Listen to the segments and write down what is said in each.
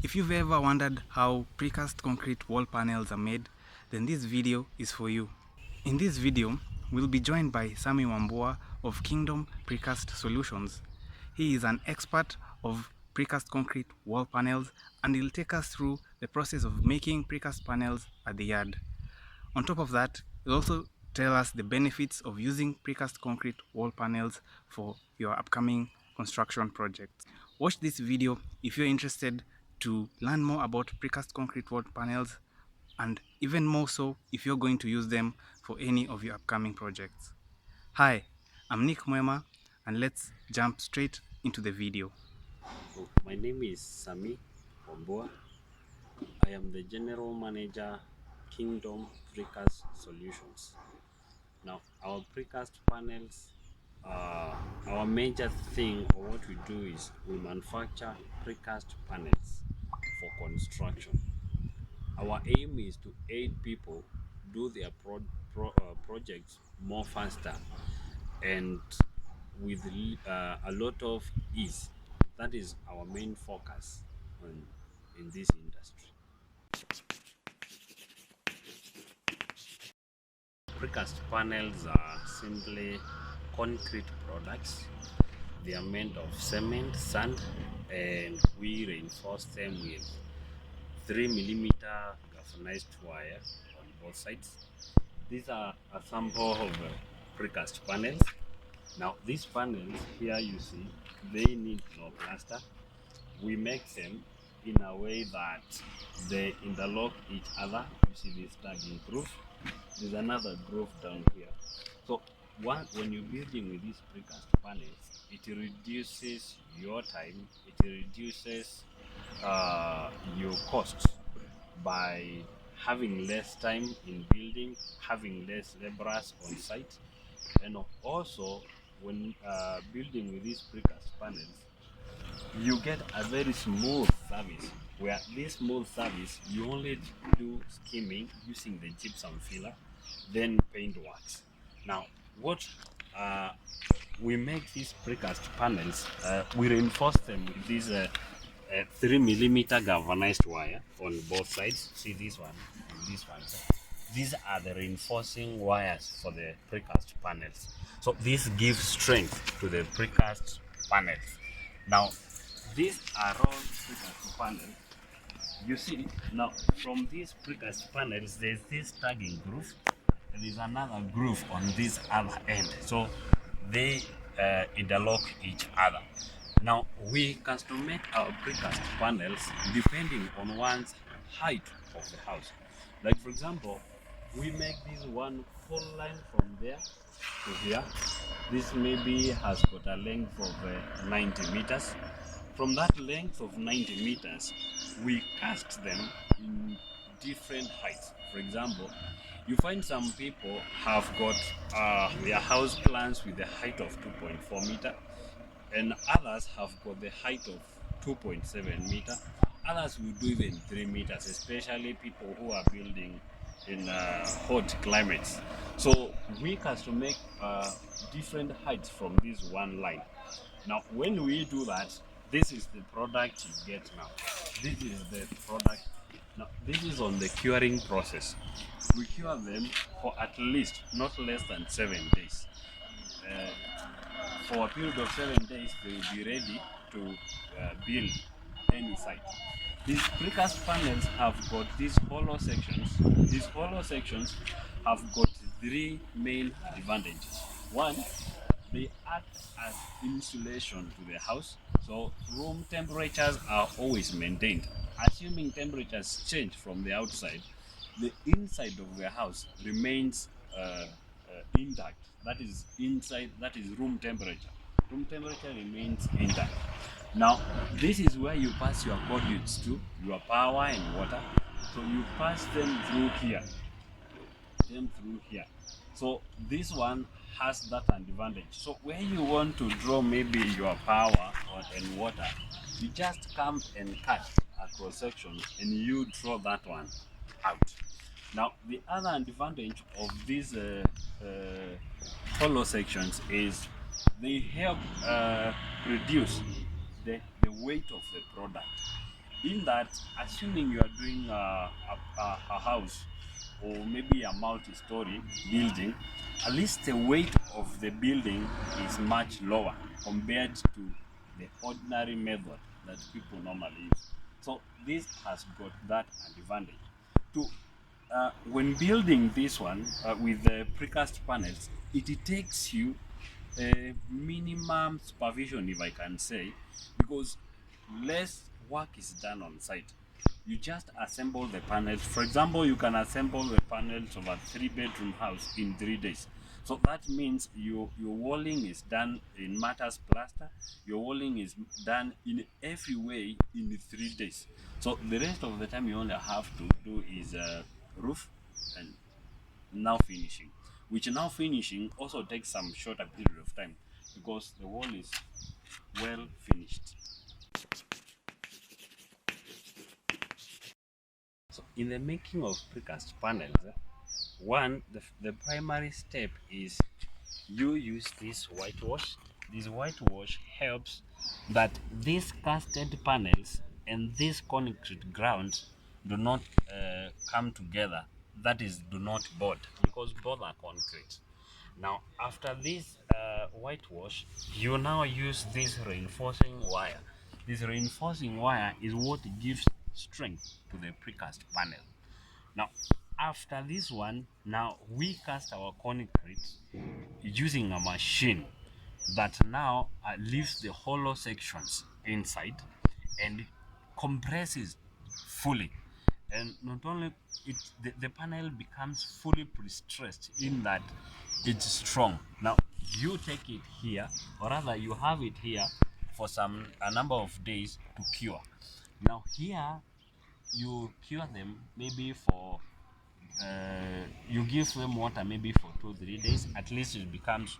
If you've ever wondered how precast concrete wall panels are made, then this video is for you. In this video, we'll be joined by Sammy Wambua of Kingdom Precast Solutions. He is an expert of precast concrete wall panels and he'll take us through the process of making precast panels at the yard. On top of that, he'll also tell us the benefits of using precast concrete wall panels for your upcoming construction projects. Watch this video if you're interested to learn more about precast concrete wall panels, and even more so if you're going to use them for any of your upcoming projects. Hi, I'm Muema, and let's jump straight into the video. My name is Sammy Wambua. I am the General Manager, Kingdom Precast Solutions. Now, our precast panels, our major thing or what we do is we manufacture precast panels for construction. Our aim is to aid people do their projects more faster and with a lot of ease. That is our main focus in this industry. Precast panels are simply concrete products. They are made of cement, sand, and we reinforce them with 3mm galvanized wire on both sides. These are a sample of precast panels. Now these panels here you see, they need no plaster. We make them in a way that they interlock each other. You see this tagging groove. There's another groove down here. So when you're building with these precast panels, it reduces your time, it reduces your costs by having less time in building, having less laborers on site, and also when building with these precast panels, you get a very smooth service. Where this smooth service, you only do skimming using the gypsum filler, then paint works. Now, what we make these precast panels, we reinforce them with this 3mm galvanized wire on both sides. See this one and this one. These are the reinforcing wires for the precast panels. So this gives strength to the precast panels. Now, these are all precast panels. You see, now from these precast panels, there's this tagging groove, and there's another groove on this other end. So they interlock each other. Now we custom make our precast panels depending on one's height of the house. Like for example, we make this one full line from there to here. This maybe has got a length of 90 meters. From that length of 90 meters, we cast them in different heights. For example, you find some people have got their house plans with the height of 2.4 meter, and others have got the height of 2.7 meter. Others will do even 3 meters, especially people who are building in hot climates. So we custom make different heights from this one line. Now when we do that, this is the product you get now. This is the product. Now this is on the curing process. We cure them for at least not less than 7 days. For a period of 7 days, they will be ready to build any site. These precast panels have got these hollow sections. These hollow sections have got 3 main advantages. One, they act as insulation to the house, so room temperatures are always maintained. Assuming temperatures change from the outside, the inside of the house remains intact. That is inside, that is room temperature. Room temperature remains intact. Now, this is where you pass your conduits to, your power and water. So you pass them through here. So this one has that advantage. So where you want to draw maybe your power and water, you just come and cut a cross section and you draw that one out. Now the other advantage of these hollow sections is they help reduce the weight of the product. in that, assuming you are doing a house or maybe a multi-story building, at least the weight of the building is much lower compared to the ordinary method that people normally use. So this has got that advantage. To when building this one with the precast panels, it takes you a minimum supervision, if I can say, because less work is done on site. You just assemble the panels. For example, you can assemble the panels of a 3-bedroom house in 3 days. So that means your walling is done in matters plaster. Your walling is done in every way in 3 days. So the rest of the time you only have to do is roof and now finishing, which now finishing also takes some shorter period of time because the wall is well finished. So in the making of precast panels, one, the primary step is you use this whitewash. This whitewash helps that these casted panels and this concrete ground do not come together. That is, do not bond, because both are concrete. Now, after this whitewash, you now use this reinforcing wire. This reinforcing wire is what gives strength to the precast panel. Now, after this one, now we cast our concrete using a machine that now leaves the hollow sections inside and compresses fully. And not only it, the panel becomes fully pre-stressed in that it's strong. Now you take it here, or rather you have it here for a number of days to cure. Now here you cure them maybe for you give them water maybe for 2-3 days. At least it becomes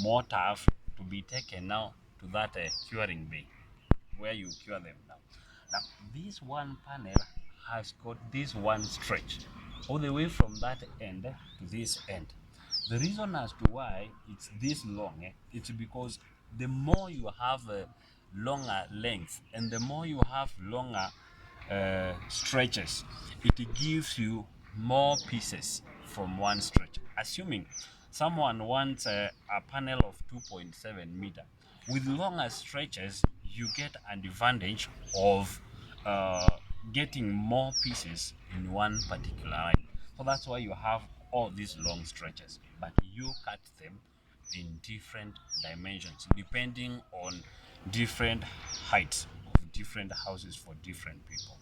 more tough to be taken now to that curing bay where you cure them now. Now this one panel has got this one stretch all the way from that end to this end. The reason as to why it's this long, it's because the more you have a longer length and the more you have longer stretches, it gives you more pieces from one stretch. Assuming someone wants a panel of 2.7 meter, with longer stretches, you get an advantage of getting more pieces in one particular line. So that's why you have all these long stretches, but you cut them in different dimensions depending on different heights of different houses for different people.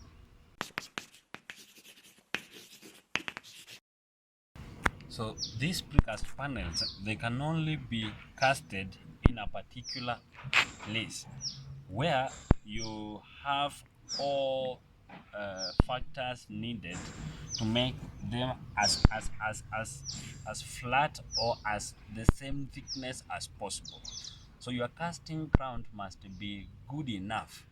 So these precast panels, they can only be casted in a particular place where you have all factors needed to make them as flat or as the same thickness as possible. So your casting ground must be good enough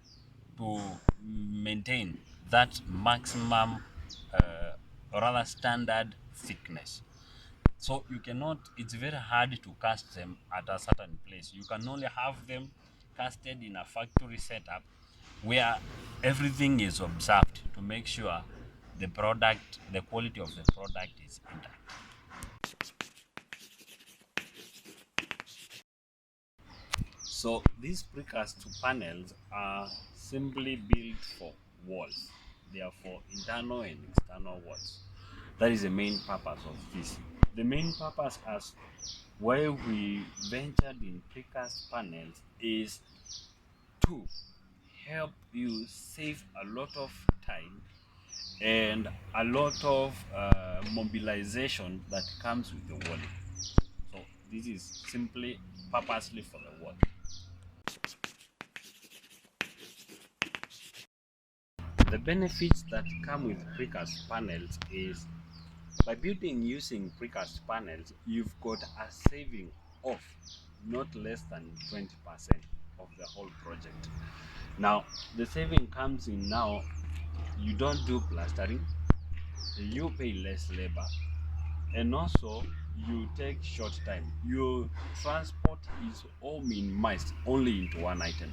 to maintain that maximum or rather standard thickness. So you cannot, it's very hard to cast them at a certain place. You can only have them casted in a factory setup where everything is observed to make sure the product, the quality of the product is intact. So these precast panels are simply built for walls. They are for internal and external walls. That is the main purpose of this. The main purpose as why we ventured in precast panels is to help you save a lot of time and a lot of mobilization that comes with the walling. So this is simply purposely for the wall. The benefits that come with precast panels is by building using precast panels, you've got a saving of not less than 20% of the whole project. Now, the saving comes in now, you don't do plastering, you pay less labor, and also you take short time. Your transport is all minimized only into one item.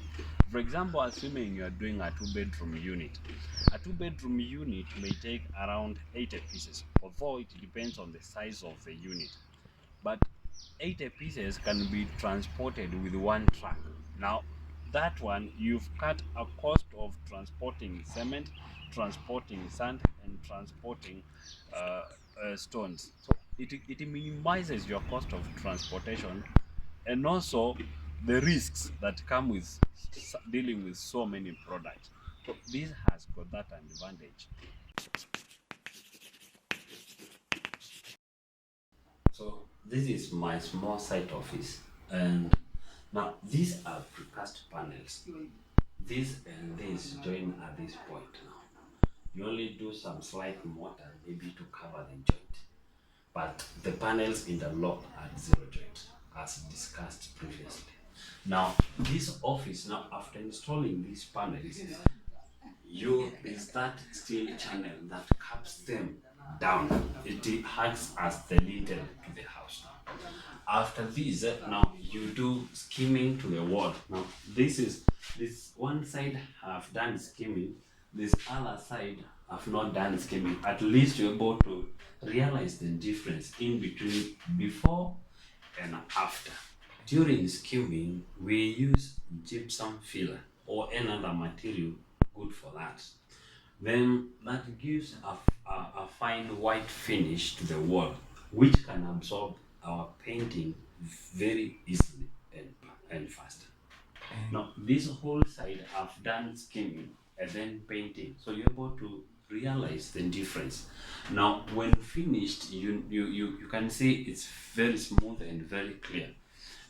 For example, assuming you are doing a 2-bedroom unit. A 2-bedroom unit may take around 80 pieces, although it depends on the size of the unit. But 80 pieces can be transported with one truck. Now, that one, you've cut a cost of transporting cement, transporting sand, and transporting stones. So it minimizes your cost of transportation, and also the risks that come with dealing with so many products. So this has got that advantage. So this is my small site office, and now these are precast panels. This and this join at this point now. You only do some slight mortar maybe to cover the joint, but the panels interlock at zero joint as discussed previously. Now this office, now after installing these panels, is that steel channel that caps them down. It acts as the lintel to the house. After this, now you do skimming to the wall. Now this one side have done skimming, this other side have not done skimming. At least you're able to realize the difference in between before and after. During skimming, we use gypsum filler or another material good for that. Then that gives a fine white finish to the wall, which can absorb our painting very easily and faster. Now this whole side I've done skimming and then painting, so you're able to realize the difference. Now when finished, you can see it's very smooth and very clear.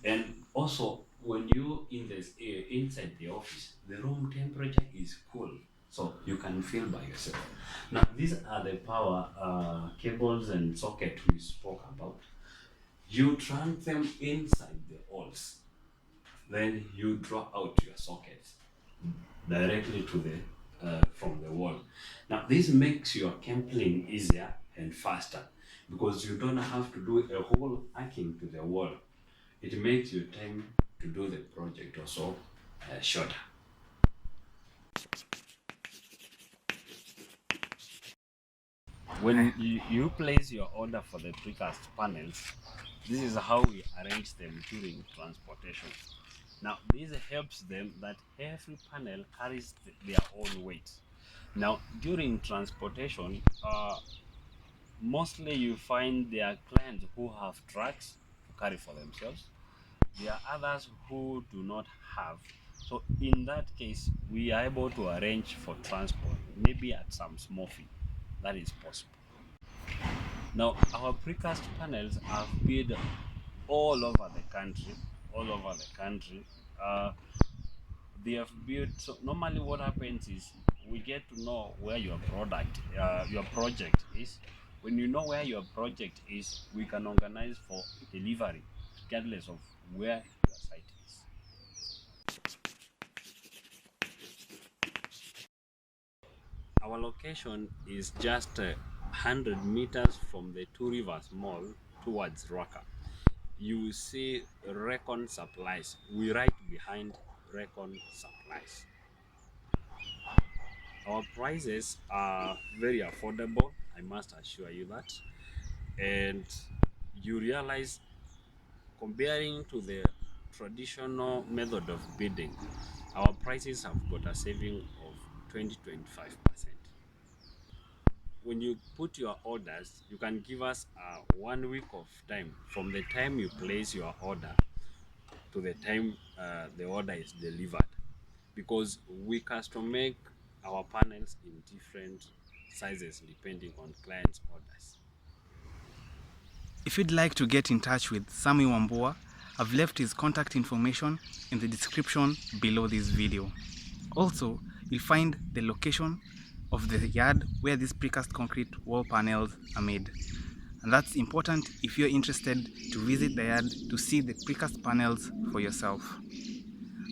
And also when you inside the office, the room temperature is cool, so you can feel by yourself. Now these are the power cables and socket we spoke about. You trunk them inside the walls, then you draw out your sockets directly to the from the wall. Now this makes your cabling easier and faster because you don't have to do a whole arcing to the wall. It makes your time to do the project also shorter. When you place your order for the precast panels, this is how we arrange them during transportation. Now this helps them that every panel carries their own weight. Now during transportation, mostly you find there are clients who have trucks to carry for themselves. There are others who do not have. So in that case, we are able to arrange for transport, maybe at some small fee. That is possible. Now, our precast panels are built all over the country. All over the country. They have built. So normally, what happens is we get to know where your project is. When you know where your project is, we can organize for delivery, regardless of where your site is. Our location is just 100 meters from the Two Rivers Mall towards Ruaka. You will see Recon Supplies. We right behind Recon Supplies. Our prices are very affordable, I must assure you that. And you realize, comparing to the traditional method of bidding, our prices have got a saving of 20-25%. When you put your orders, you can give us 1 week of time from the time you place your order to the time the order is delivered, because we custom make our panels in different sizes depending on clients' orders. If you'd like to get in touch with Sammy Wambua, I've left his contact information in the description below this video. Also, you'll find the location of the yard where these precast concrete wall panels are made. And that's important if you're interested to visit the yard to see the precast panels for yourself.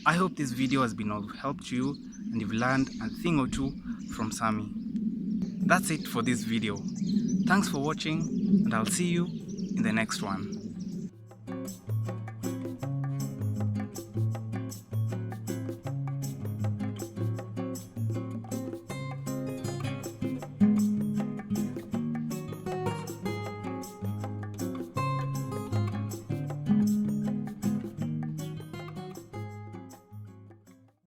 I hope this video has been of help to you and you've learned a thing or two from Sammy. That's it for this video. Thanks for watching, and I'll see you in the next one.